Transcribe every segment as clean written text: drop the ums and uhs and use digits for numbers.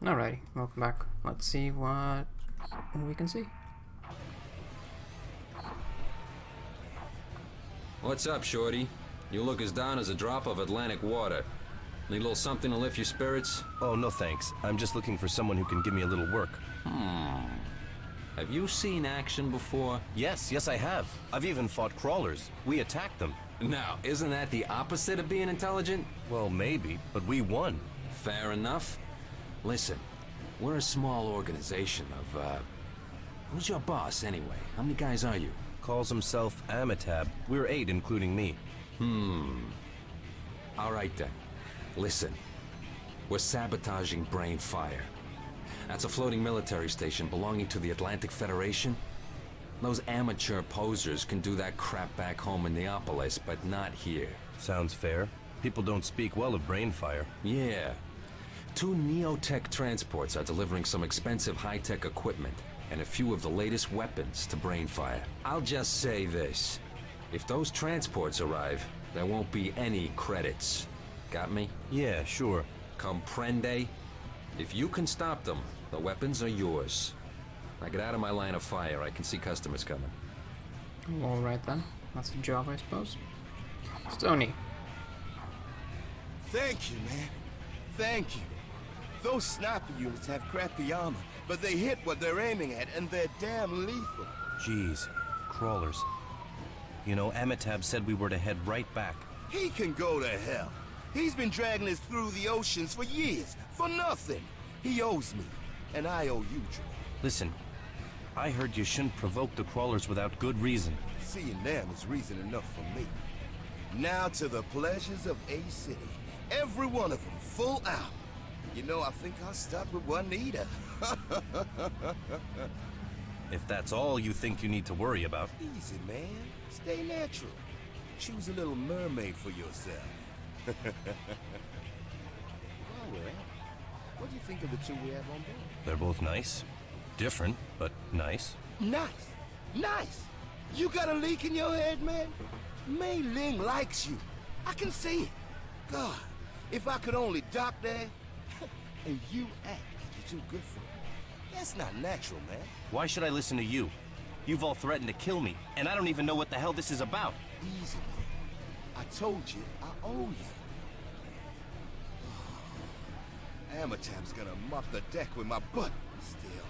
Alrighty, welcome back. Let's see what we can see. What's up, Shorty? You look as down as a drop of Atlantic water. Need a little something to lift your spirits? Oh, no thanks. I'm just looking for someone who can give me a little work. Have you seen action before? Yes, I have. I've even fought crawlers. We attacked them. Now, isn't that the opposite of being intelligent? Well, maybe, but we won. Fair enough. Listen, we're a small organization of, who's your boss, anyway? How many guys are you? Calls himself Amitab. We're 8, including me. All right, then. Listen. We're sabotaging Brainfire. That's a floating military station belonging to the Atlantic Federation. Those amateur posers can do that crap back home in Neapolis, but not here. Sounds fair. People don't speak well of Brainfire. Yeah. 2 Neotech transports are delivering some expensive high-tech equipment and a few of the latest weapons to Brainfire. I'll just say this. If those transports arrive, there won't be any credits. Got me? Yeah, sure. Comprende? If you can stop them, the weapons are yours. Now get out of my line of fire. I can see customers coming. Alright then, that's a job, I suppose. Stony. Thank you, man. Thank you. Those sniper units have crappy armor, but they hit what they're aiming at, and they're damn lethal. Jeez, crawlers. You know, Amitab said we were to head right back. He can go to hell. He's been dragging us through the oceans for years, for nothing. He owes me, and I owe you, Joe. Listen, I heard you shouldn't provoke the crawlers without good reason. Seeing them is reason enough for me. Now to the pleasures of A City. Every one of them, full out. You know, I think I'll start with Juanita. If that's all you think you need to worry about. Easy, man. Stay natural. Choose a little mermaid for yourself. While we're at it, what do you think of the 2 we have on board? They're both nice. Different, but nice. Nice. Nice. You got a leak in your head, man? Mei Ling likes you. I can see it. God, if I could only dock there, and you act like you're too good for her. That's not natural, man. Why should I listen to you? You've all threatened to kill me, and I don't even know what the hell this is about. Easy, man. I told you I owe you. Amitab's gonna mop the deck with my butt. Still,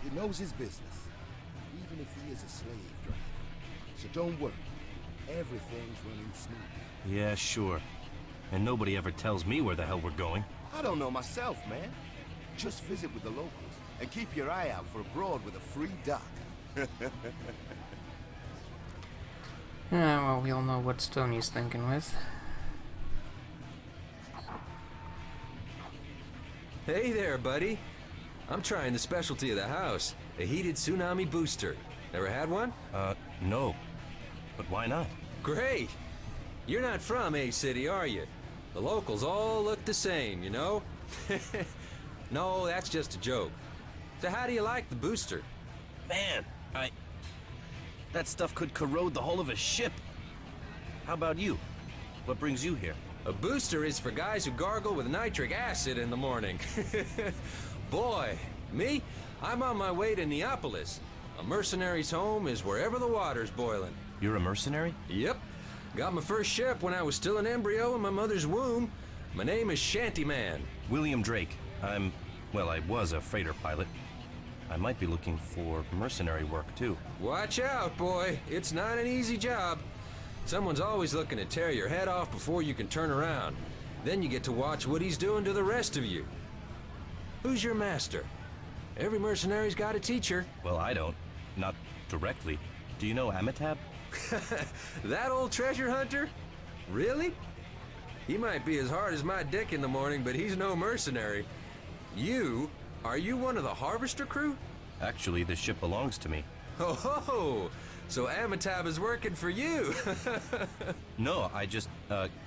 he knows his business, even if he is a slave driver. So don't worry, everything's running smooth. Yeah, sure. And nobody ever tells me where the hell we're going. I don't know myself, man. Just visit with the locals and keep your eye out for a broad with a free dock. Yeah, well, we all know what Stony's thinking with. Hey there, buddy. I'm trying the specialty of the house, a heated tsunami booster. Ever had one? No. But why not? Great! You're not from A-City, are you? The locals all look the same, you know? No, that's just a joke. So how do you like the booster? Man, that stuff could corrode the hull of a ship. How about you? What brings you here? A booster is for guys who gargle with nitric acid in the morning. Boy, me? I'm on my way to Neapolis. A mercenary's home is wherever the water's boiling. You're a mercenary? Yep. Got my first ship when I was still an embryo in my mother's womb. My name is Shantyman. William Drake. I was a freighter pilot. I might be looking for mercenary work, too. Watch out, boy. It's not an easy job. Someone's always looking to tear your head off before you can turn around. Then you get to watch what he's doing to the rest of you. Who's your master? Every mercenary's got a teacher. Well, I don't. Not directly. Do you know Amitab? That old treasure hunter? Really? He might be as hard as my dick in the morning, but he's no mercenary. Are you one of the Harvester crew? Actually, the ship belongs to me. Oh ho! So Amitab is working for you. No, I just,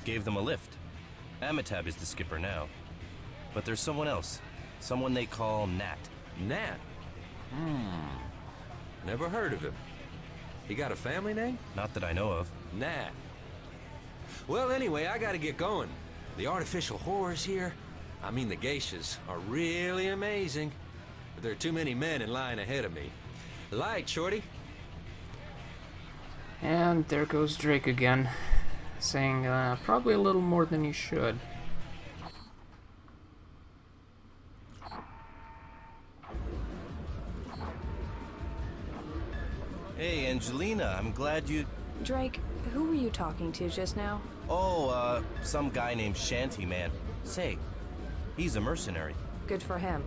gave them a lift. Amitab is the skipper now. But there's someone else. Someone they call Nat. Nat? Never heard of him. He got a family name? Not that I know of. Nat. Well, anyway, I gotta get going. The artificial horror's here. I mean, the geishas are really amazing. But there are too many men in line ahead of me. Light, shorty. And there goes Drake again, saying probably a little more than he should. Hey, Angelina, I'm glad you... Drake, who were you talking to just now? Oh, some guy named Shanty Man. Say, he's a mercenary. Good for him.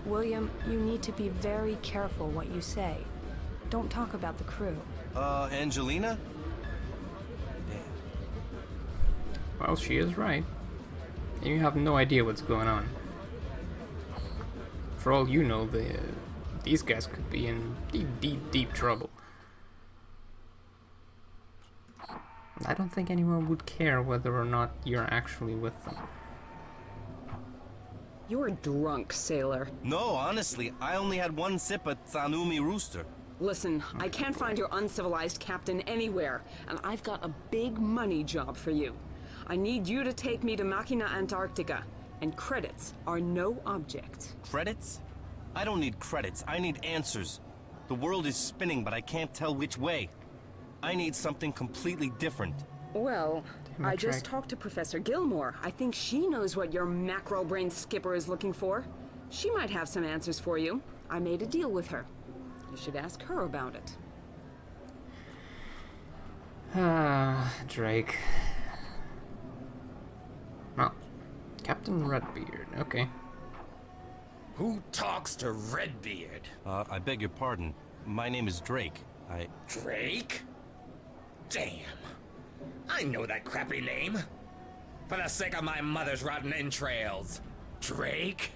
William, you need to be very careful what you say. Don't talk about the crew. Angelina? Damn. Well, she is right. You have no idea what's going on. For all you know, these guys could be in deep trouble. I don't think anyone would care whether or not you're actually with them. You're drunk, sailor. No, honestly, I only had one sip at Tsanumi Rooster. Listen, I can't find your uncivilized captain anywhere, and I've got a big money job for you. I need you to take me to Machina Antarctica, and credits are no object. Credits? I don't need credits, I need answers. The world is spinning, but I can't tell which way. I need something completely different. Well, I just Drake. talked to Professor Gilmore. I think she knows what your macro-brain skipper is looking for. She might have some answers for you. I made a deal with her. You should ask her about it. Drake. Well, Captain Redbeard, okay. Who talks to Redbeard? I beg your pardon. My name is Drake. Drake? Damn. I know that crappy name. For the sake of my mother's rotten entrails. Drake?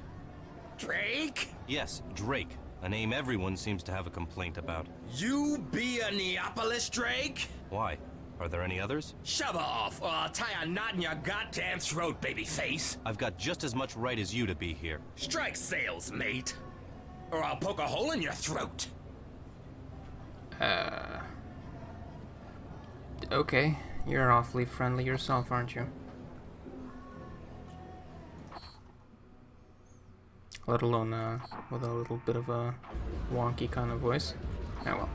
Drake? Yes, Drake. A name everyone seems to have a complaint about. You be a Neapolis Drake? Why? Are there any others? Shove off, or I'll tie a knot in your goddamn throat, babyface. I've got just as much right as you to be here. Strike sails, mate. Or I'll poke a hole in your throat. Okay, you're awfully friendly yourself, aren't you? Let alone, with a little bit of a wonky kind of voice. Oh well.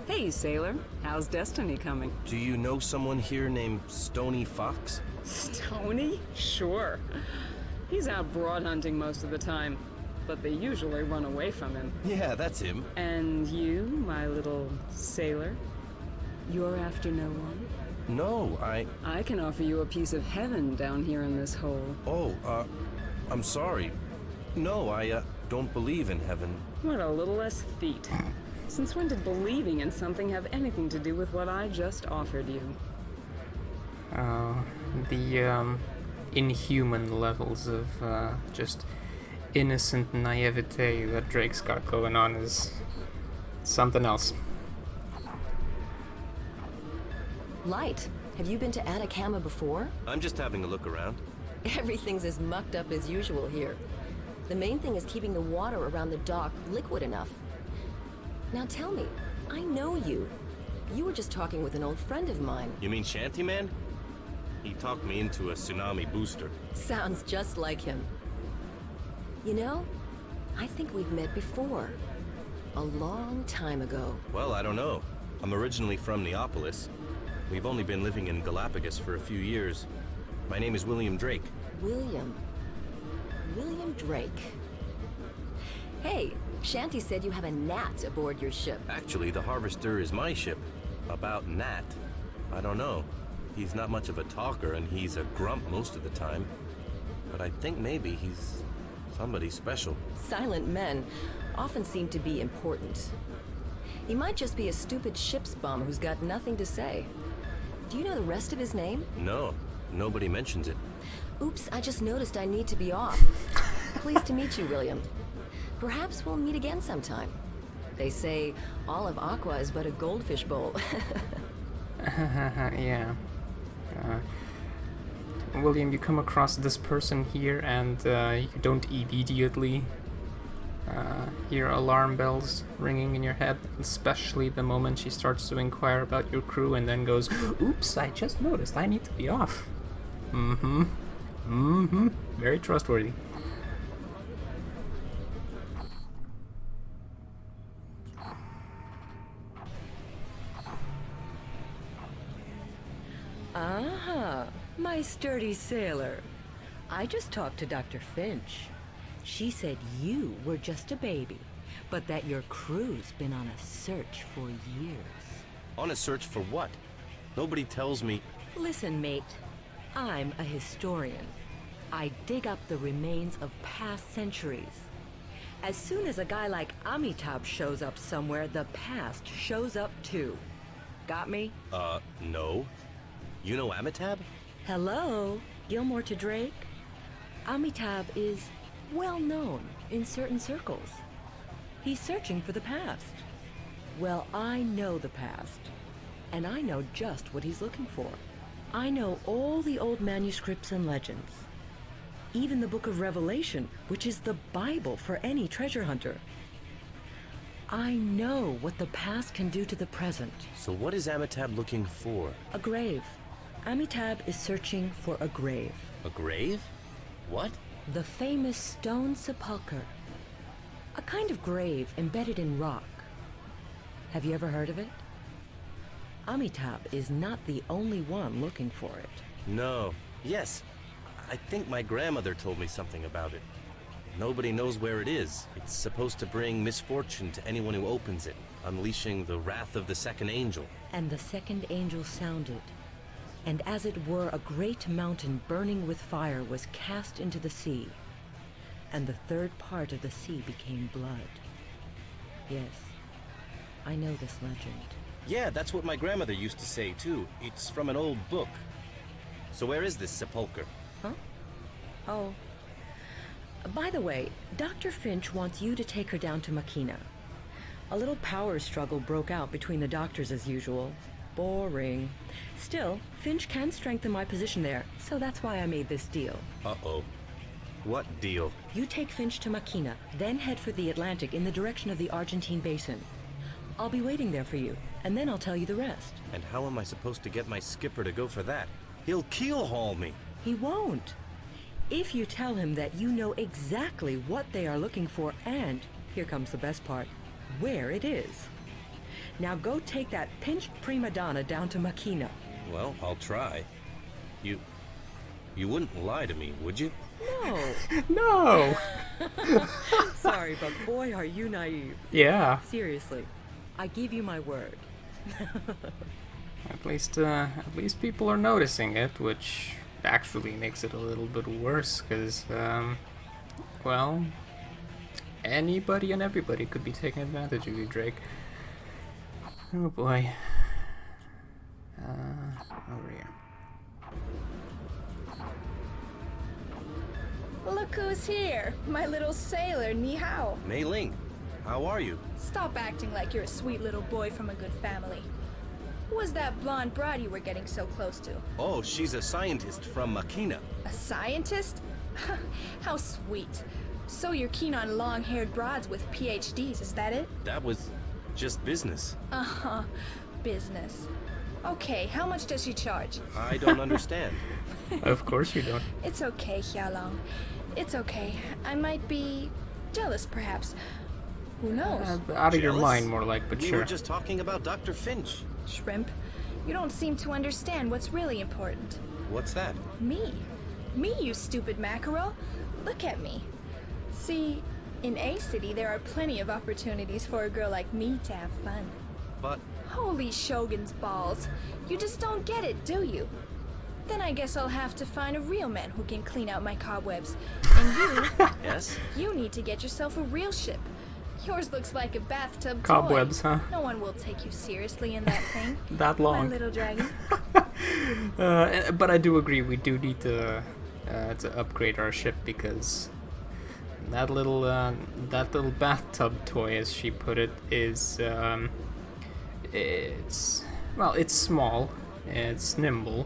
Hey, sailor. How's Destiny coming? Do you know someone here named Stony Fox? Stony? Sure. He's out broad hunting most of the time, but they usually run away from him. Yeah, that's him. And you, my little sailor? You're after no one? No, I can offer you a piece of heaven down here in this hole. Oh, I'm sorry. No, I don't believe in heaven. What a little aesthete. Since when did believing in something have anything to do with what I just offered you? The inhuman levels of just innocent naivete that Drake's got going on is something else. Light, have you been to Atacama before? I'm just having a look around. Everything's as mucked up as usual here. The main thing is keeping the water around the dock liquid enough. Now tell me, I know you. You were just talking with an old friend of mine. You mean Shanty Man? He talked me into a tsunami booster. Sounds just like him. You know, I think we've met before. A long time ago. Well, I don't know. I'm originally from Neapolis. We've only been living in Galapagos for a few years. My name is William Drake. William Drake. Hey, Shanty said you have a gnat aboard your ship. Actually, the Harvester is my ship. About Nat, I don't know. He's not much of a talker and he's a grump most of the time. But I think maybe he's somebody special. Silent men often seem to be important. He might just be a stupid ship's bum who's got nothing to say. Do you know the rest of his name? No, nobody mentions it. Oops, I just noticed I need to be off. Pleased to meet you, William. Perhaps we'll meet again sometime. They say all of Aqua is but a goldfish bowl. Yeah. William, you come across this person here and you don't immediately hear alarm bells ringing in your head, especially the moment she starts to inquire about your crew and then goes, oops, I just noticed I need to be off. Mm-hmm. Very trustworthy. Ah, my sturdy sailor. I just talked to Dr. Finch. She said you were just a baby, but that your crew's been on a search for years. On a search for what? Nobody tells me. Listen, mate. I'm a historian. I dig up the remains of past centuries. As soon as a guy like Amitabh shows up somewhere, the past shows up too. Got me? No. You know Amitabh? Hello, Gilmore to Drake. Amitabh is well known in certain circles. He's searching for the past. Well, I know the past, and I know just what he's looking for. I know all the old manuscripts and legends. Even the Book of Revelation, which is the Bible for any treasure hunter. I know what the past can do to the present. So what is Amitabh looking for? A grave. Amitabh is searching for a grave. A grave? What? The famous stone sepulcher. A kind of grave embedded in rock. Have you ever heard of it? Amitabh is not the only one looking for it. No. Yes. I think my grandmother told me something about it. Nobody knows where it is. It's supposed to bring misfortune to anyone who opens it, unleashing the wrath of the second angel. And the second angel sounded, and as it were a great mountain burning with fire was cast into the sea, and the third part of the sea became blood. Yes, I know this legend. Yeah, that's what my grandmother used to say, too. It's from an old book. So where is this sepulcher? Huh? Oh. By the way, Dr. Finch wants you to take her down to Makina. A little power struggle broke out between the doctors as usual. Boring. Still, Finch can strengthen my position there, so that's why I made this deal. Uh-oh. What deal? You take Finch to Makina, then head for the Atlantic in the direction of the Argentine basin. I'll be waiting there for you, and then I'll tell you the rest. And how am I supposed to get my skipper to go for that? He'll keel-haul me. He won't. If you tell him that you know exactly what they are looking for and, here comes the best part, where it is. Now go take that pinched prima donna down to Makina. Well, I'll try. You wouldn't lie to me, would you? No. No! Sorry, but boy, are you naive. Yeah. Seriously, I give you my word. At least people are noticing it, which actually makes it a little bit worse, because, well, anybody and everybody could be taking advantage of you, Drake. Oh boy. Over here. Look who's here! My little sailor, Ni Hao. Mei Ling, how are you? Stop acting like you're a sweet little boy from a good family. Who was that blonde broad you were getting so close to? Oh, she's a scientist from Makina. A scientist? How sweet. So you're keen on long-haired broads with PhDs, is that it? That was just business. Uh-huh. Business. Okay, how much does she charge? I don't understand. Of course you don't. It's okay, Xiaolong. It's okay. I might be jealous, perhaps. Who knows? Out of your Jealous? mind, more like, but We sure. were just talking about Dr. Finch. Shrimp, you don't seem to understand what's really important. What's that? Me. Me, you stupid mackerel. Look at me. See, in A City there are plenty of opportunities for a girl like me to have fun. But Holy Shogun's balls. You just don't get it, do you? Then I guess I'll have to find a real man who can clean out my cobwebs. And you, yes? you need to get yourself a real ship. Yours looks like a bathtub Cobwebs, toy. huh? No one will take you seriously in that thing. That long. My little dragon. But I do agree, we do need to upgrade our ship, because that little bathtub toy, as she put it, is it's small, it's nimble,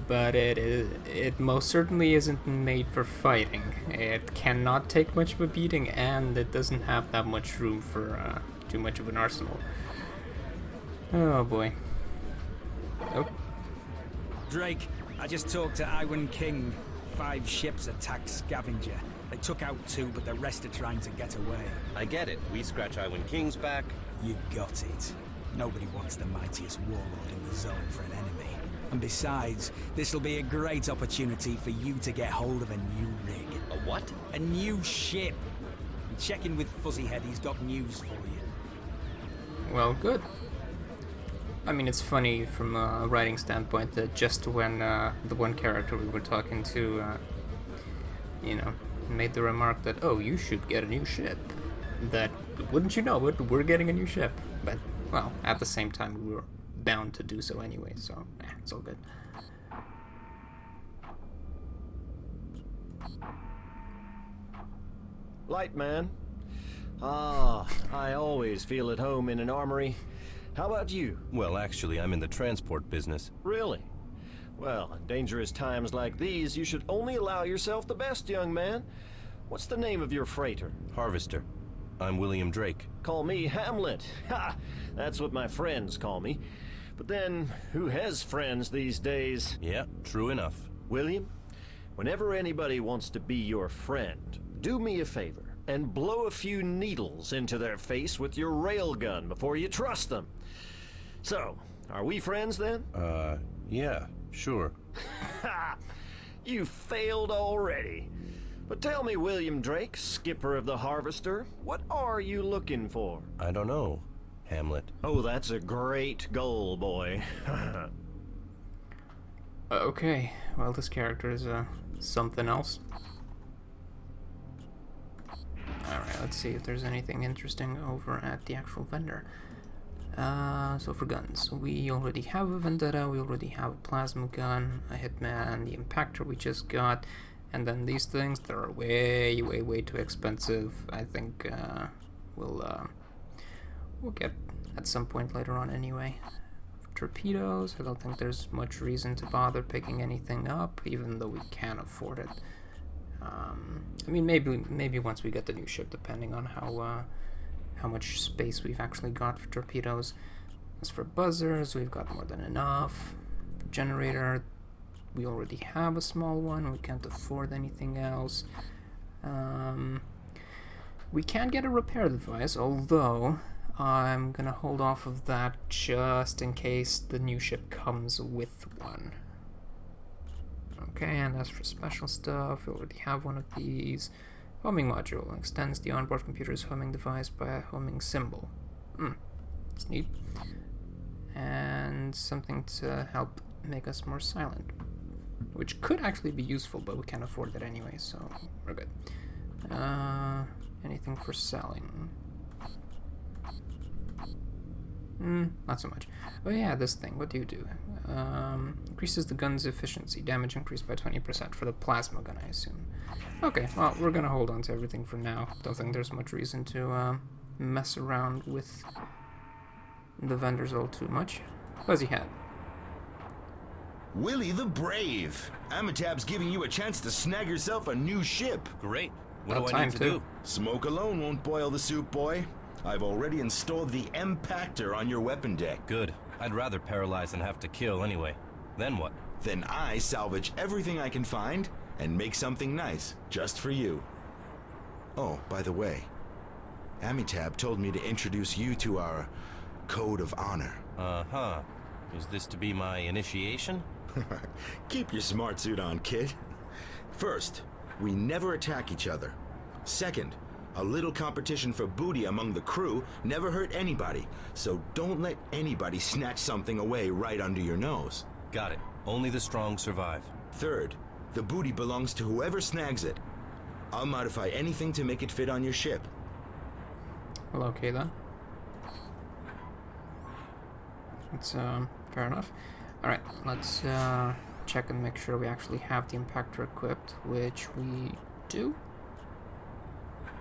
but it most certainly isn't made for fighting. It cannot take much of a beating, and it doesn't have that much room for too much of an arsenal. Oh boy. Oh. Drake, I just talked to Iwan King. 5 ships attacked Scavenger. They took out 2, but the rest are trying to get away. I get it. We scratch Iwan King's back. You got it. Nobody wants the mightiest warlord in the zone for an enemy. And besides, this'll be a great opportunity for you to get hold of a new rig. A what? A new ship. And check in with Fuzzyhead, he's got news for you. Well, good. I mean, it's funny from a writing standpoint that just when the one character we were talking to, you know, made the remark that, oh, you should get a new ship, that, wouldn't you know it, we're getting a new ship. But, well, at the same time, we were bound to do so anyway, so, it's all good. Light man. Ah, I always feel at home in an armory. How about you? Well, actually, I'm in the transport business. Really? Well, in dangerous times like these, you should only allow yourself the best, young man. What's the name of your freighter? Harvester. I'm William Drake. Call me Hamlet. Ha! That's what my friends call me. But then, who has friends these days? Yeah, true enough. William, whenever anybody wants to be your friend, do me a favor and blow a few needles into their face with your railgun before you trust them. So, are we friends then? Yeah, sure. Ha! You failed already. But tell me, William Drake, skipper of the Harvester, what are you looking for? I don't know, Hamlet. Oh, that's a great goal, boy. Okay, well, this character is something else. Alright, let's see if there's anything interesting over at the actual vendor. So for guns, we already have a Vendetta, we already have a plasma gun, a Hitman, the Impactor we just got, and then these things that are way, way, way too expensive. I think we'll get at some point later on anyway. For torpedoes, I don't think there's much reason to bother picking anything up, even though we can afford it. I mean, maybe once we get the new ship, depending on how much space we've actually got for torpedoes. As for buzzers, we've got more than enough. For generator, we already have a small one. We can't afford anything else. We can get a repair device, although I'm gonna hold off of that just in case the new ship comes with one. Okay, and as for special stuff, we already have one of these. Homing module extends the onboard computer's homing device by a homing symbol. It's neat. And something to help make us more silent, which could actually be useful, but we can't afford that anyway, so we're good. Anything for selling? Not so much. Oh yeah, this thing, what do you do? Increases the gun's efficiency, damage increased by 20% for the plasma gun, I assume. Okay, well, we're gonna hold on to everything for now. Don't think there's much reason to mess around with the vendors all too much. Fuzzy Hat. Willie the Brave! Amitab's giving you a chance to snag yourself a new ship. Great. What About do I time, need to too. do? Smoke alone won't boil the soup, boy. I've already installed the Impactor on your weapon deck. Good. I'd rather paralyze than have to kill anyway. Then what? Then I salvage everything I can find and make something nice just for you. Oh, by the way, Amitab told me to introduce you to our code of honor. Uh-huh. Is this to be my initiation? Keep your smart suit on, kid. First, we never attack each other. Second, a little competition for booty among the crew never hurt anybody, so don't let anybody snatch something away right under your nose. Got it. Only the strong survive. Third, the booty belongs to whoever snags it. I'll modify anything to make it fit on your ship. Well, okay then. That's fair enough. Alright, let's check and make sure we actually have the Impactor equipped, which we do.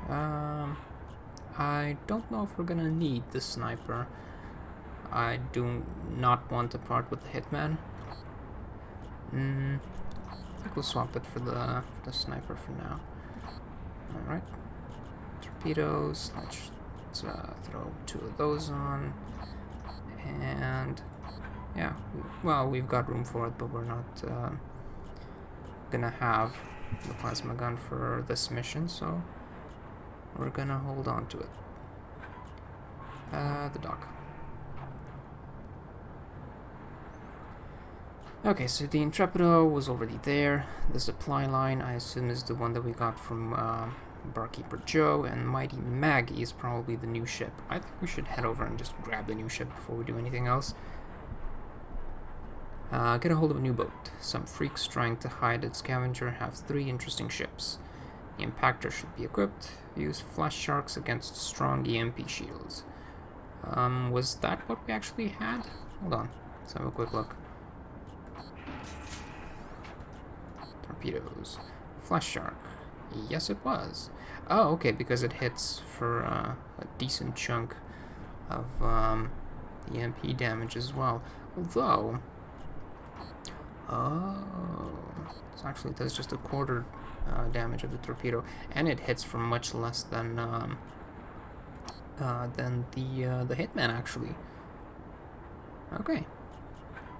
I don't know if we're gonna need the sniper. I do not want to part with the Hitman. I think we'll swap it for the sniper for now. Alright. Torpedoes, let's throw 2 of those on. And yeah, well, we've got room for it, but we're not gonna have the plasma gun for this mission, so we're gonna hold on to it. The dock. Okay, so the Intrepido was already there. The supply line, I assume, is the one that we got from Barkeeper Joe, and Mighty Maggie is probably the new ship. I think we should head over and just grab the new ship before we do anything else. Get a hold of a new boat. Some freaks trying to hide at Scavenger have 3 interesting ships. The Impactor should be equipped. Use flash sharks against strong EMP shields. Was that what we actually had? Hold on, let's have a quick look. Torpedoes. Flash shark. Yes, it was. Oh, okay, because it hits for a decent chunk of EMP damage as well. Although, this actually does just a quarter damage of the torpedo, and it hits for much less than the Hitman actually. Okay,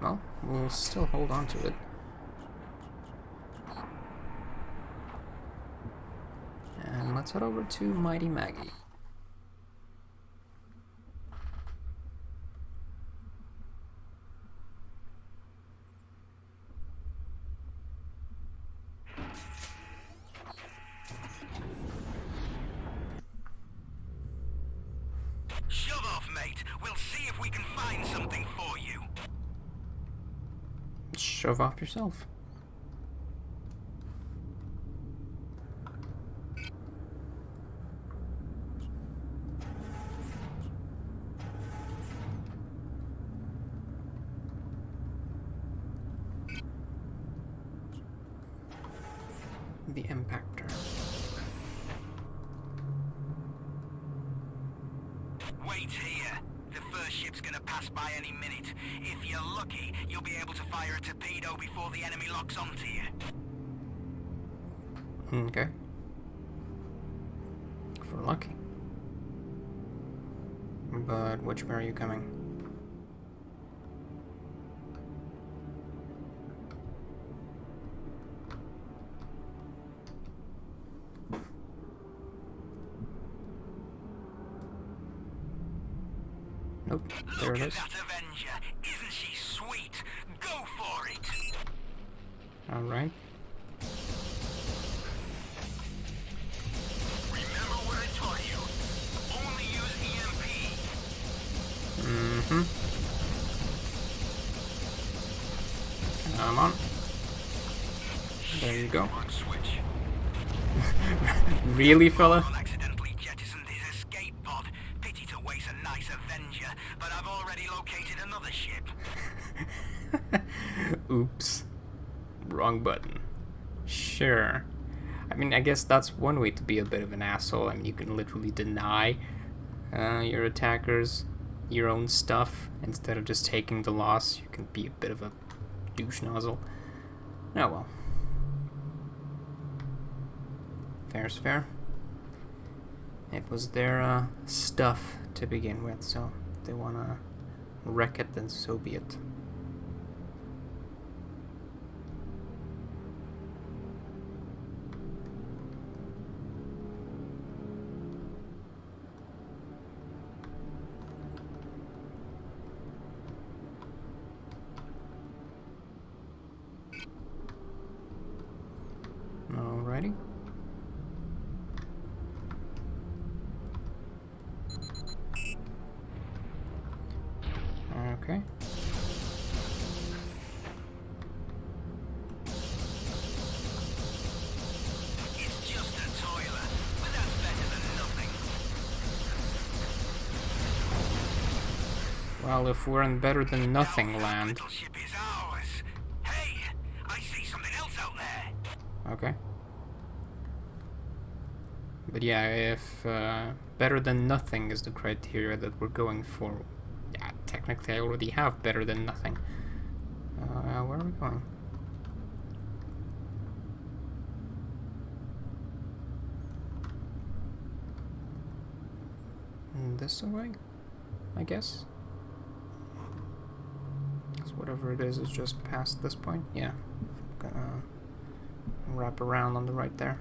well, we'll still hold on to it. And let's head over to Mighty Maggie. Shove off, mate. We'll see if we can find something for you. Shove off yourself. The Impactor. Wait here. The first ship's gonna pass by any minute. If you're lucky, you'll be able to fire a torpedo before the enemy locks onto you. Okay. If we're lucky. But which way are you coming? Nope, there it is. That Avenger. Isn't she sweet? Go for it. Alright. Remember what I taught you. Only use EMP. Mm-hmm. Come on. There you go. Switch. Really, fella? Accidentally jettisoned his escape pod. Pity to waste a nice Avenger, but I've already located another ship. Oops. Wrong button. Sure. I mean, I guess that's one way to be a bit of an asshole. I mean, you can literally deny your attackers your own stuff instead of just taking the loss. You can be a bit of a douche nozzle. Oh well. Fair's fair. It was their stuff to begin with, so if they wanna wreck it, then so be it. Alrighty. Okay. It's just a toiler, but that's better than nothing. Well, if we're in better than nothing land. Little ship is ours. Hey, I see something else out there. Okay. But yeah, if better than nothing is the criteria that we're going for, yeah, technically I already have better than nothing. Where are we going? This way, I guess? Because whatever it is just past this point. Yeah. Wrap around on the right there.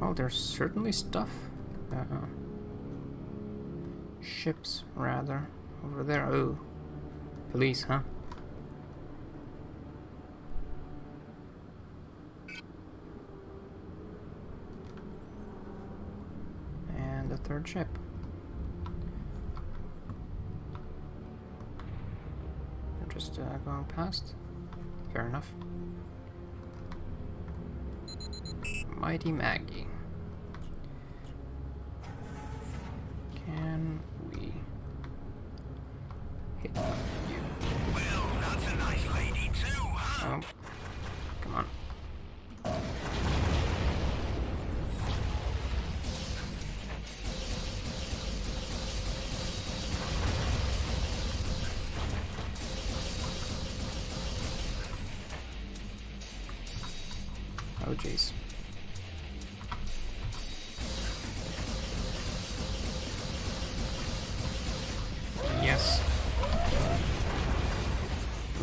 Oh, there's certainly stuff. Ships, rather. Over there. Oh. Police, huh? And the third ship. They're just going past. Fair enough. Mighty Maggie. Can we hit you? Well, that's a nice lady too, huh? Oh, come on. Oh, jeez. Yes.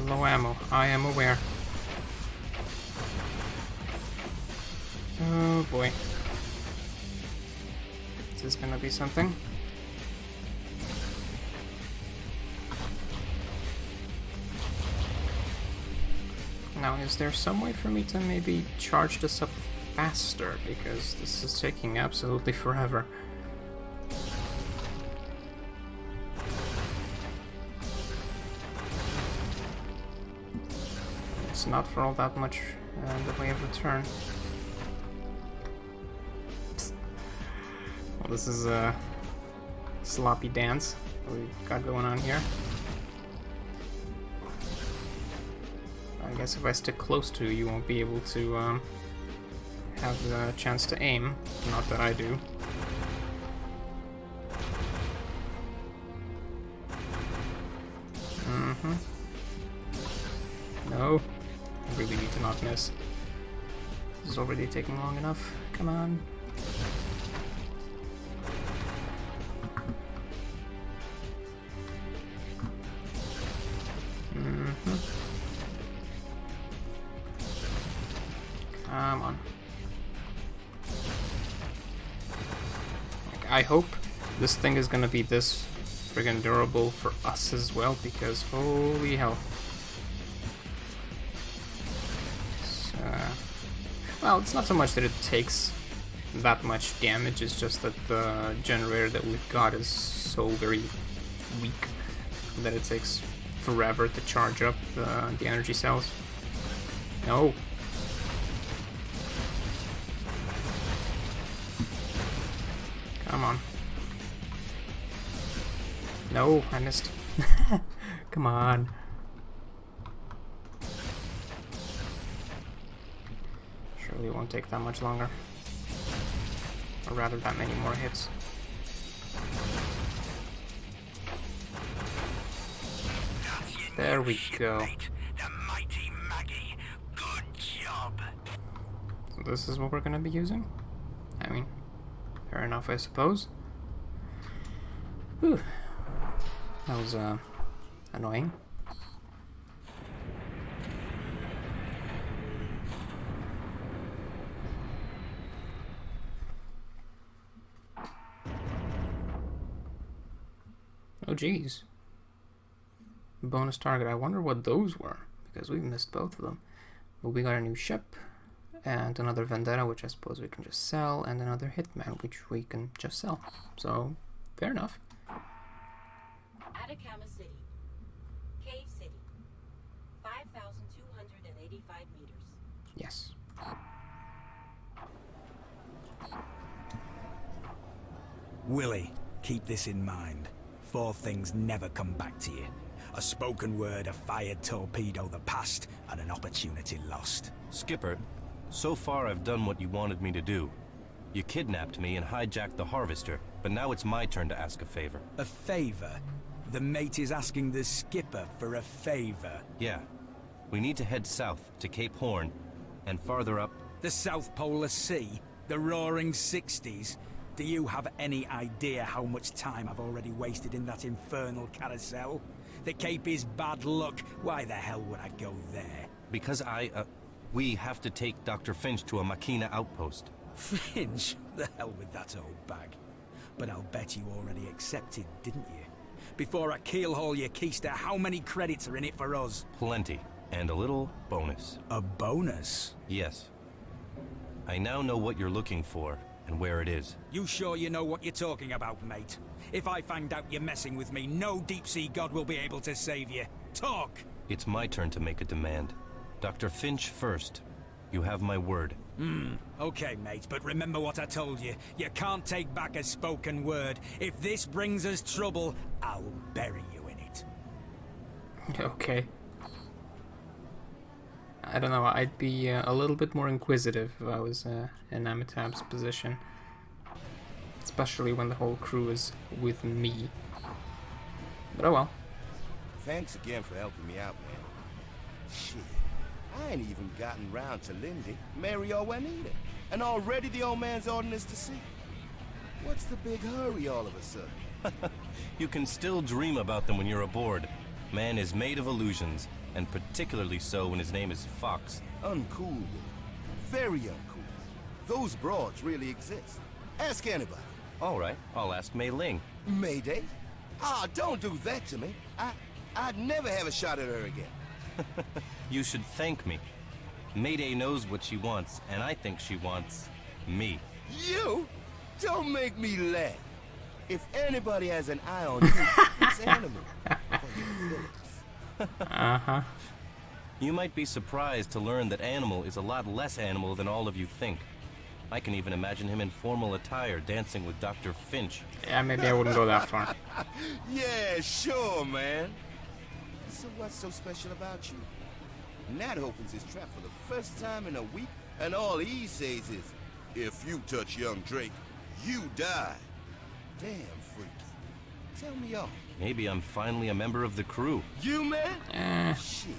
Low ammo. I am aware. Oh boy. Is this gonna be something? Now, is there some way for me to maybe charge this up faster? Because this is taking absolutely forever. It's not for all that much the way of return. Well, this is a sloppy dance we've got going on here. I guess if I stick close to you, you won't be able to have the chance to aim. Not that I do. Mm-hmm. No. I really need to not miss. This is already taking long enough. Come on. Mm-hmm. Come on. Like, I hope this thing is gonna be this friggin' durable for us as well, because holy hell. Well, it's not so much that it takes that much damage, it's just that the generator that we've got is so very weak that it takes forever to charge up the energy cells. No. Come on. No, I missed. Come on. Surely it won't take that much longer. Or rather, that many more hits. There we go. The mighty Maggie. Good job. So this is what we're gonna be using? I mean, fair enough, I suppose. Whew. That was, annoying. Oh, geez. Bonus target. I wonder what those were, because we missed both of them. But we got a new ship, and another Vendetta, which I suppose we can just sell, and another Hitman, which we can just sell. So, fair enough. Atacama City. Cave City. 5,285 meters. Yes. Willie, keep this in mind. 4 things never come back to you. A spoken word, a fired torpedo the past, and an opportunity lost. Skipper, so far I've done what you wanted me to do. You kidnapped me and hijacked the harvester, but now it's my turn to ask a favor. A favor? The mate is asking the skipper for a favor. Yeah. We need to head south to Cape Horn, and farther up... The South Polar Sea? The roaring 60s? Do you have any idea how much time I've already wasted in that infernal carousel? The Cape is bad luck. Why the hell would I go there? Because we have to take Dr. Finch to a Machina outpost. Finch? The hell with that old bag. But I'll bet you already accepted, didn't you? Before I keelhaul your keister, how many credits are in it for us? Plenty. And a little bonus. A bonus? Yes. I now know what you're looking for, and where it is. You sure you know what you're talking about, mate? If I find out you're messing with me, no deep-sea god will be able to save you. Talk! It's my turn to make a demand. Dr. Finch first. You have my word. Okay, mate, but remember what I told you. You can't take back a spoken word. If this brings us trouble, I'll bury you in it. Okay. I don't know, I'd be a little bit more inquisitive if I was in Amitab's position. Especially when the whole crew is with me. But oh well. Thanks again for helping me out, man. Shit, I ain't even gotten round to Lindy, Mary, or Juanita. And already the old man's ordering us to sea. What's the big hurry all of a sudden? You can still dream about them when you're aboard. Man is made of illusions, and particularly so when his name is Fox. Uncool. Very uncool. Those broads really exist. Ask anybody. All right, I'll ask Mei Ling. Mayday? Ah, don't do that to me. I'd never have a shot at her again. You should thank me. Mayday knows what she wants, and I think she wants me. You? Don't make me laugh. If anybody has an eye on you, it's Animal. For your feelings. Uh-huh. You might be surprised to learn that Animal is a lot less animal than all of you think. I can even imagine him in formal attire dancing with Dr. Finch. Yeah, maybe I wouldn't go that far. Yeah, sure, man. So what's so special about you? Nat opens his trap for the first time in a week, and all he says is, if you touch young Drake, you die. Damn freaky. Tell me all. Maybe I'm finally a member of the crew. You, man? Shit.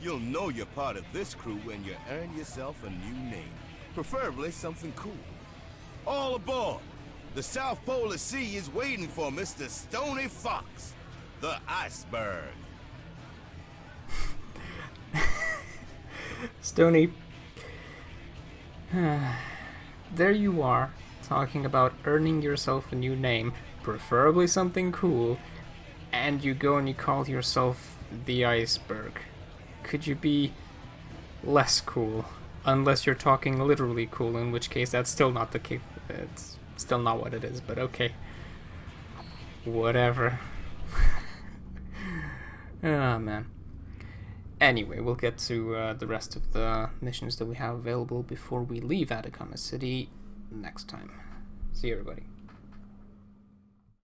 You'll know you're part of this crew when you earn yourself a new name. Preferably something cool. All aboard! The South Polar Sea is waiting for Mr. Stony Fox, the iceberg. Stony. There you are, talking about earning yourself a new name, preferably something cool, and you go and you call yourself the iceberg. Could you be less cool? Unless you're talking literally cool, in which case that's still not the case. It's still not what it is, but okay. Whatever. Ah, man. Anyway, we'll get to the rest of the missions that we have available before we leave Atacama City next time. See you, everybody.